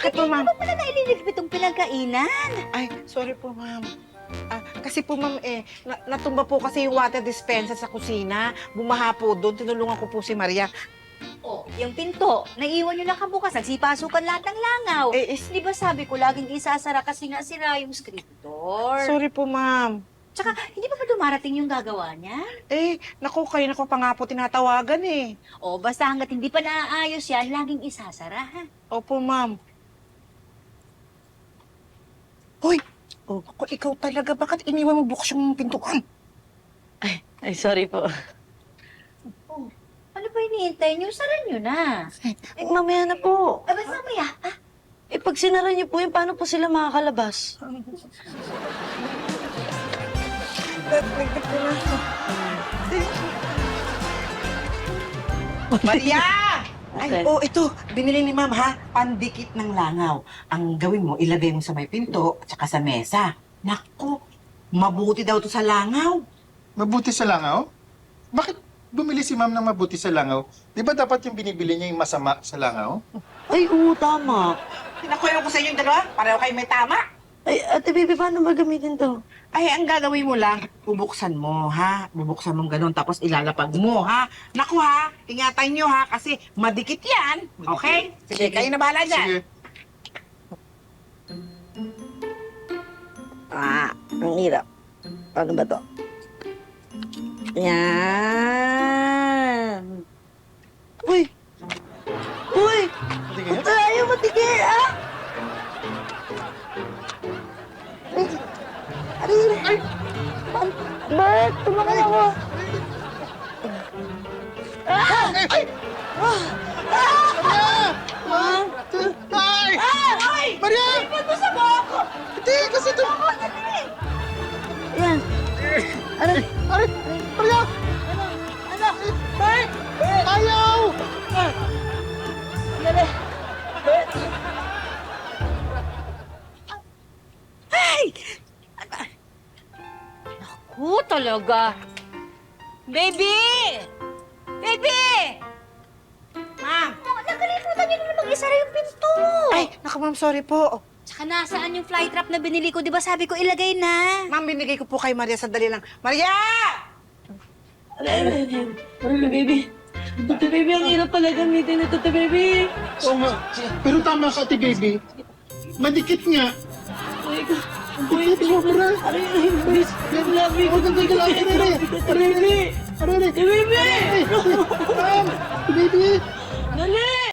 Bakit po, ma'am? Hindi mo pala naililigpit itong pinagkainan. Ay, sorry po, ma'am. Kasi po, ma'am, natumba po kasi yung water dispenser sa kusina. Bumaha po doon. Tinulungan ko po si Maria. Oh, yung pinto, naiwan nyo nakabukas, nagsipasukan lahat ng langaw. Di ba sabi ko, laging isasara kasi nga sira yung screen door. Sorry po, ma'am. Tsaka, hindi pa ba dumarating yung gagawa niya? Naku, kayo na ko pa nga po tinatawagan eh. O, basta hanggat hindi pa naaayos yan, laging isasara, ha? Opo, ma'am. Hoy! Ako, ikaw talaga. Bakit iniwan mo bukas yung pintuan? Ay, sorry po. Oh, ano ba hinihintay niyo? Sara niyo na. Mamaya na po. Ba't mamaya, ha? Pag sinara niyo po yun, paano po sila makakalabas? Maria! Okay. Ito. Binili ni ma'am, ha? Pandikit ng langaw. Ang gawin mo, ilagay mo sa may pinto at saka sa mesa. Naku, mabuti daw to sa langaw. Mabuti sa langaw? Bakit bumili si ma'am ng mabuti sa langaw? Di ba dapat yung binibili niya yung masama sa langaw? Ay, oo, tama. Pinakuha ko sa inyong dalawa. Pareho kayo may tama. Ay, Ate Baby, paano ba gamitin to? Ang gagawin mo lang, bubuksan mo, ha? Bubuksan mo ganun, tapos ilalapag mo, ha? Naku, ha? Ingatan nyo, ha? Kasi madikit yan. Okay? Sige, kayo na bahala dyan. Sige. Ang hirap. Paano ba to? Yan. Uy! Uy! Matigil? Ayaw matigil, ah! Ay! Bakit? Tumakan ako. Ay! Maria! Ay! Maria! Ba't mo sa ako? Hindi, kasi ito... Yan. Aray! Ay! Maria! Ano? Ay! Ayaw! Dali! Naku, talaga. Baby! Baby! Ma'am! Nakalimutan niyo na mag-isara yung pinto. Naku, ma'am, sorry po. Tsaka nasaan yung fly trap na binili ko? Di ba sabi ko ilagay na? Ma'am, binigay ko po kay Maria. Sandali lang. Maria! Aray, baby. Ate baby, ang hirap pala gamitin ito, Ate baby. Oo nga. Pero tama ka, ate baby. Madikit nga. Ay, ko. Madikit, sobra. Aray, baby. Labi ko. Ate baby! Ate baby! Ma'am! Ate baby! Dali!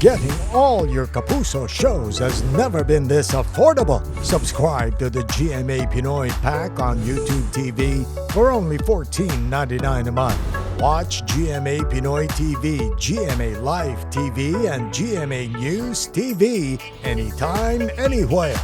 Getting all your Kapuso shows has never been this affordable. Subscribe to the GMA Pinoy Pack on YouTube TV for only $14.99 a month. Watch GMA Pinoy TV, GMA Live TV, and GMA News TV anytime, anywhere.